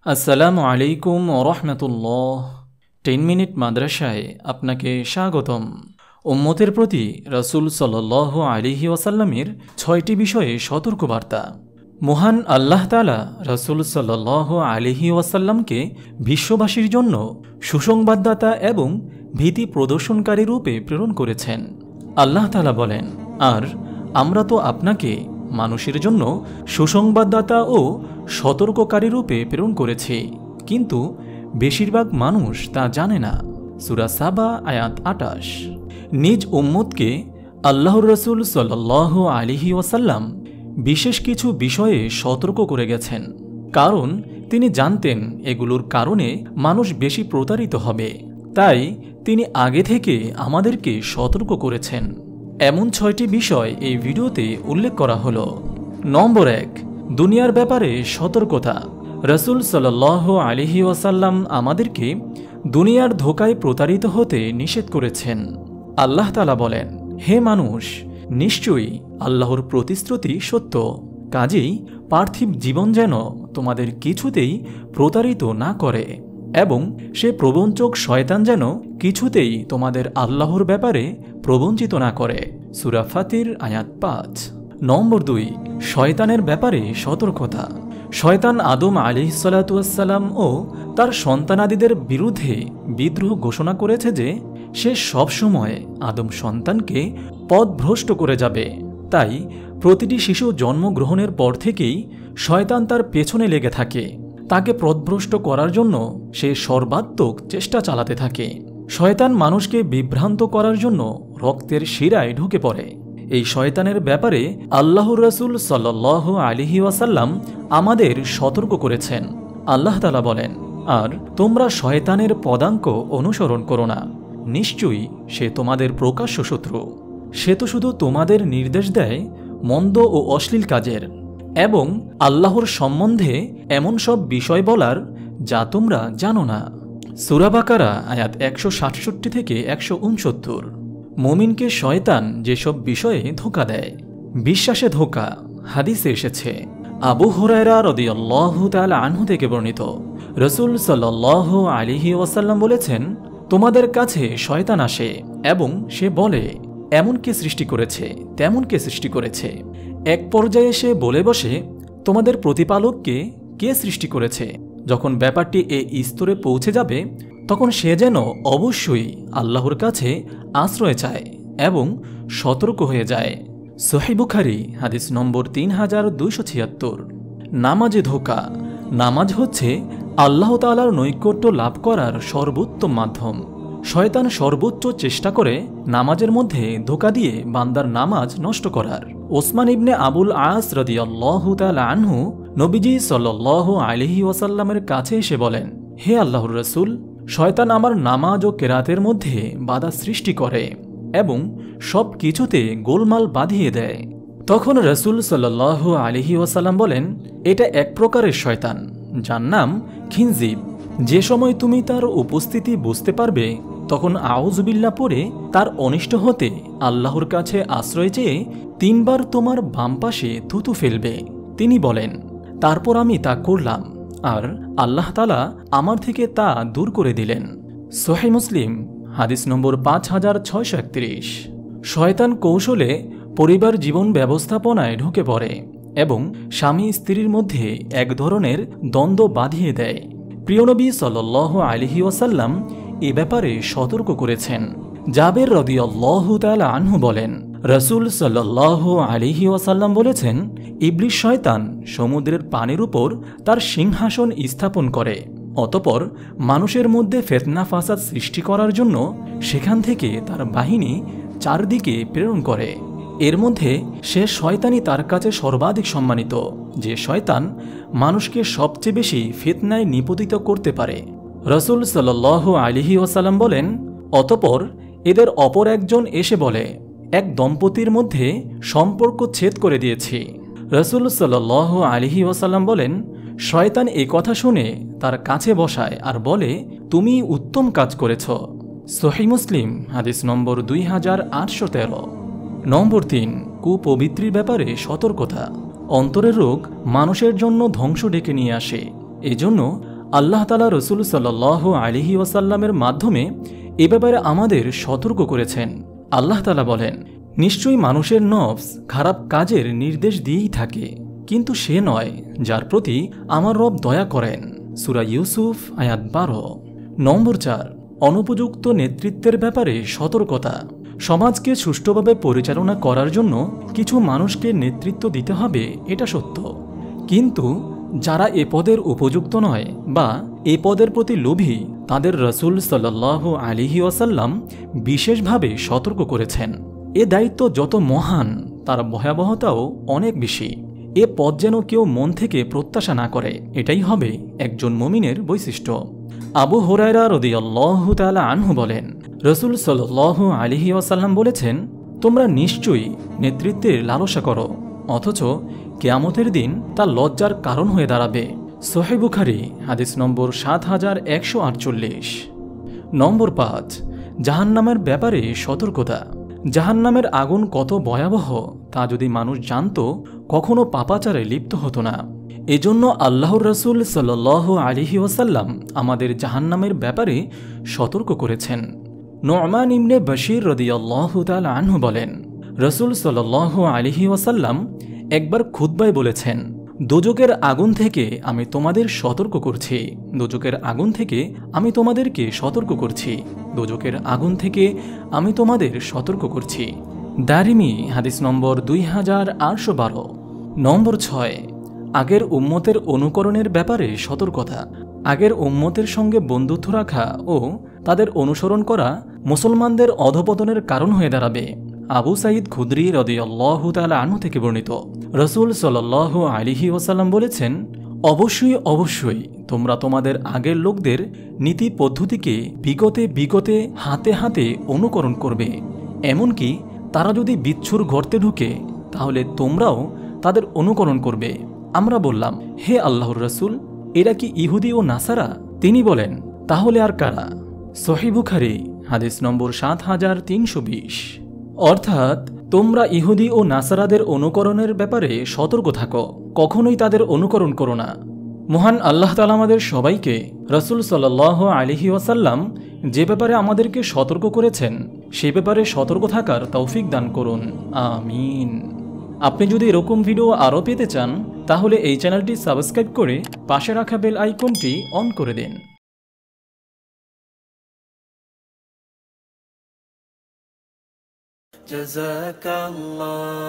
আসসালামু আলাইকুম ওরহমতুল্লাহ। 10 মিনিট মাদ্রাসায় আপনাকে স্বাগতম। উম্মতের প্রতি রাসূল সাল্লাল্লাহু আলাইহি ওয়াসাল্লামের 6টি বিষয়ে সতর্কবার্তা। মহান আল্লাহ তাআলা রাসূল সাল্লাল্লাহু আলাইহি ওয়াসাল্লামকে বিশ্ববাসীর জন্য সুসংবাদদাতা এবং ভীতি প্রদর্শনকারী রূপে প্রেরণ করেছেন। আল্লাহ তাআলা বলেন, আর আমরা তো আপনাকে মানুষের জন্য সুসংবাদদাতা ও সতর্ককারী রূপে প্রেরণ করেছি, কিন্তু বেশিরভাগ মানুষ তা জানে না। সূরা সাবা আয়াত 28। নিজ উম্মতকে আল্লাহর রাসূল সাল্লাল্লাহু আলাইহি ওয়াসাল্লাম বিশেষ কিছু বিষয়ে সতর্ক করে গেছেন, কারণ তিনি জানতেন এগুলোর কারণে মানুষ বেশি প্রতারিত হবে। তাই তিনি আগে থেকে আমাদেরকে সতর্ক করেছেন। এমন 6টি বিষয় এই ভিডিওতে উল্লেখ করা হলো। নম্বর 1, দুনিয়ার ব্যাপারে সতর্কতা। রাসূল সাল্লাল্লাহু আলাইহি ওয়াসাল্লাম আমাদেরকে দুনিয়ার ধোঁকায় প্রতারিত হতে নিষেধ করেছেন। আল্লাহ তাআলা বলেন, হে মানুষ, নিশ্চয়ই আল্লাহর প্রতিশ্রুতি সত্য, কাজেই পার্থিব জীবন যেন তোমাদের কিছুতেই প্রতারিত না করে এবং সে প্রবঞ্চক শয়তান যেন কিছুতেই তোমাদের আল্লাহর ব্যাপারে প্রবঞ্চিত না করে। সূরা ফাতির আয়াত 5। নম্বর 2, শয়তানের ব্যাপারে সতর্কতা। শয়তান আদম আলাইহিসসালাতু ওয়াসসালাম ও তার সন্তানাদিদের বিরুদ্ধে বিদ্রোহ ঘোষণা করেছে যে সে সবসময় আদম সন্তানকে পথভ্রষ্ট করে যাবে। তাই প্রতিটি শিশু জন্মগ্রহণের পর থেকেই শয়তান তার পেছনে লেগে থাকে। তাকে পথভ্রষ্ট করার জন্য সে সর্বাত্মক চেষ্টা চালাতে থাকে। শয়তান মানুষকে বিভ্রান্ত করার জন্য রক্তের শিরায় ঢুকে পড়ে। এই শয়তানের ব্যাপারে আল্লাহর রাসূল সাল্লাল্লাহু আলাইহি ওয়াসাল্লাম আমাদের সতর্ক করেছেন। আল্লাহ তাআলা বলেন, আর তোমরা শয়তানের পদাঙ্ক অনুসরণ করো না, নিশ্চয়ই সে তোমাদের প্রকাশ্য শত্রু। সে তো শুধু তোমাদের নির্দেশ দেয় মন্দ ও অশ্লীল কাজের এবং আল্লাহর সম্বন্ধে এমন সব বিষয় বলার যা তোমরা জানো না। সূরা বাকারা আয়াত 167 থেকে 169। মুমিনকে শয়তান যেসব বিষয়ে ধোঁকা দেয়। বিশ্বাসে ধোঁকা। হাদিসে এসেছে, আবু হুরায়রা রাদিয়াল্লাহু তাআলা আনহু থেকে বর্ণিত, রাসূল সাল্লাল্লাহু আলাইহি ওয়াসাল্লাম বলেছেন, তোমাদের কাছে শয়তান আসে এবং সে বলে, এমন কে সৃষ্টি করেছে, তেমন কে সৃষ্টি করেছে। এক পর্যায়ে সে বলে বসে, তোমাদের প্রতিপালককে কে সৃষ্টি করেছে। যখন ব্যাপারটি এই স্তরে পৌঁছে যাবে তখন সে যেন অবশ্যই আল্লাহর কাছে আশ্রয় চায় এবং সতর্ক হয়ে যায়। সহিহ বুখারী হাদিস নম্বর 3276। নামাজে ধোঁকা। নামাজ হচ্ছে আল্লাহ তাআলার নৈকট্য লাভ করার সর্বোত্তম মাধ্যম। শয়তান সর্বোচ্চ চেষ্টা করে নামাজের মধ্যে ধোঁকা দিয়ে বান্দার নামাজ নষ্ট করার। ওসমান ইবনে আবুল আস রাদিয়াল্লাহু তাআলা আনহু নবীজি সাল্লাল্লাহু আলাইহি ওয়াসাল্লামের কাছে এসে বলেন, হে আল্লাহর রাসূল, শয়তান আমার নামাজ ও কেরাতের মধ্যে বাধা সৃষ্টি করে এবং সব কিছুতে গোলমাল বাঁধিয়ে দেয়। তখন রাসূল সাল্লাল্লাহু আলাইহি ওয়াসাল্লাম বলেন, এটা এক প্রকারের শয়তান, যার নাম খিনজিব। যে সময় তুমি তার উপস্থিতি বুঝতে পারবে তখন আউযুবিল্লাহ পড়ে তার অনিষ্ট হতে আল্লাহর কাছে আশ্রয় চেয়ে 3 বার তোমার বাম পাশে থুতু ফেলবে। তিনি বলেন, তারপর আমি তা করলাম আর আল্লাহ তাআলা আমার থেকে তা দূর করে দিলেন। সহিহ মুসলিম হাদিস নম্বর 5631। শয়তান কৌশলে পরিবার জীবন ব্যবস্থাপনায় ঢুকে পড়ে এবং স্বামী স্ত্রীর মধ্যে এক ধরনের দ্বন্দ্ব বাঁধিয়ে দেয়। প্রিয় নবী সাল্লাল্লাহু আলাইহি ওয়াসাল্লাম এ ব্যাপারে সতর্ক করেছেন। জাবের রাদিয়াল্লাহু তাআলা আনহু বলেন, রাসূল সাল্লাল্লাহু আলাইহি ওয়াসাল্লাম বলেছেন, ইবলিস শয়তান সমুদ্রের পানির উপর তার সিংহাসন স্থাপন করে, অতঃপর মানুষের মধ্যে ফিতনা ফাসাদ সৃষ্টি করার জন্য সেখান থেকে তার বাহিনী চারদিকে প্রেরণ করে। এর মধ্যে সে শয়তানই তার কাছে সর্বাধিক সম্মানিত, যে শয়তান মানুষকে সবচেয়ে বেশি ফিতনায় নিপতিত করতে পারে। রাসূল সাল্লাল্লাহু আলাইহি ওয়াসাল্লাম বলেন, অতঃপর এদের অপর একজন এসে বলে, এক দম্পতির মধ্যে সম্পর্ক ছেদ করে দিয়েছি। রাসূল সাল্লাল্লাহু আলাইহি ওয়াসাল্লাম বলেন, শয়তান এই কথা শুনে তার কাছে বসায় আর বলে, তুমি উত্তম কাজ করেছ। সহিহ মুসলিম হাদিস নম্বর 2813। নম্বর 3, কুপবিত্রির ব্যাপারে সতর্কতা। অন্তরের রোগ মানুষের জন্য ধ্বংস ডেকে নিয়ে আসে। এজন্য আল্লাহ তাআলা রসুল সাল্লাল্লাহু আলাইহি ওয়াসাল্লামের মাধ্যমে এ ব্যাপারে আমাদের সতর্ক করেছেন। আল্লাহ তাআলা বলেন, নিশ্চয়ই মানুষের নফস খারাপ কাজের নির্দেশ দিয়েই থাকে, কিন্তু সে নয় যার প্রতি আমার রব দয়া করেন। সূরা ইউসুফ আয়াত 12। নম্বর 4, অনুপযুক্ত নেতৃত্বের ব্যাপারে সতর্কতা। সমাজকে সুষ্ঠুভাবে পরিচালনা করার জন্য কিছু মানুষকে নেতৃত্ব দিতে হবে, এটা সত্য, কিন্তু যারা এ পদের উপযুক্ত নয় বা এ পদের প্রতি লোভী তাদের রাসূল সাল্লাল্লাহু আলাইহি ওয়াসাল্লাম বিশেষভাবে সতর্ক করেছেন। এ দায়িত্ব যত মহান তার ভয়াবহতাও অনেক বেশি। এ পদ যেন কেউ মন থেকে প্রত্যাশা না করে, এটাই হবে একজন মুমিনের বৈশিষ্ট্য। আবু হুরায়রা রাদিয়াল্লাহু তাআলা আনহু বলেন, রাসূল সাল্লাল্লাহু আলাইহি ওয়াসাল্লাম বলেছেন, তোমরা নিশ্চয়ই নেতৃত্বের লালসা করো, অথচ কিয়ামতের দিন তা লজ্জার কারণ হয়ে দাঁড়াবে। সহিহ বুখারী হাদিস নম্বর 7148। নম্বর 5, জাহান্নামের ব্যাপারে সতর্কতা। জাহান্নামের আগুন কত ভয়াবহ তা যদি মানুষ জানত, কখনো পাপাচারে লিপ্ত হতো না। এজন্য আল্লাহর রাসূল সাল্লাল্লাহু আলাইহি ওয়াসাল্লাম আমাদের জাহান্নামের ব্যাপারে সতর্ক করেছেন। নু'মান ইবনে বশীর রাদিয়াল্লাহু তাআলা আনহু বলেন, রাসূল সাল্লাল্লাহু আলাইহি ওয়াসাল্লাম একবার খুতবায় বলেছেন, দোজকের আগুন থেকে আমি তোমাদের সতর্ক করছি, দোজকের আগুন থেকে আমি তোমাদেরকে সতর্ক করছি, দোজকের আগুন থেকে আমি তোমাদের সতর্ক করছি। দারিমি হাদিস নম্বর 2812। নম্বর 6, আগের উম্মতের অনুকরণের ব্যাপারে সতর্কতা। আগের উম্মতের সঙ্গে বন্ধুত্ব রাখা ও তাদের অনুসরণ করা মুসলমানদের অধপতনের কারণ হয়ে দাঁড়াবে। আবু সাঈদ খুদরি রাদিয়াল্লাহু তাআলা আনহু থেকে বর্ণিত, রাসূল সাল্লাল্লাহু আলাইহি ওয়াসাল্লাম বলেছেন, অবশ্যই তোমরা তোমাদের আগের লোকদের নীতি পদ্ধতিকে বিগতে হাতে হাতে অনুকরণ করবে, এমনকি তারা যদি বিচ্ছুর গর্তে ঢুকে তাহলে তোমরাও তাদের অনুকরণ করবে। আমরা বললাম, হে আল্লাহর রাসূল, এরা কি ইহুদি ও নাসারা? তিনি বলেন, তাহলে আর কারা? সহিহ বুখারী হাদিস নম্বর 7320। অর্থাৎ তোমরা ইহুদি ও নাসারাদের অনুকরণের ব্যাপারে সতর্ক থাকো, কখনোই তাদের অনুকরণ করো না। মহান আল্লাহ তাআলা আমাদের সবাইকে রাসূল সাল্লাল্লাহু আলাইহি ওয়াসাল্লাম যে ব্যাপারে আমাদেরকে সতর্ক করেছেন সে ব্যাপারে সতর্ক থাকার তৌফিক দান করুন, আমিন। আপনি যদি এরকম ভিডিও আরও পেতে চান তাহলে এই চ্যানেলটি সাবস্ক্রাইব করে পাশে রাখা বেল আইকনটি অন করে দিন। جزاك الله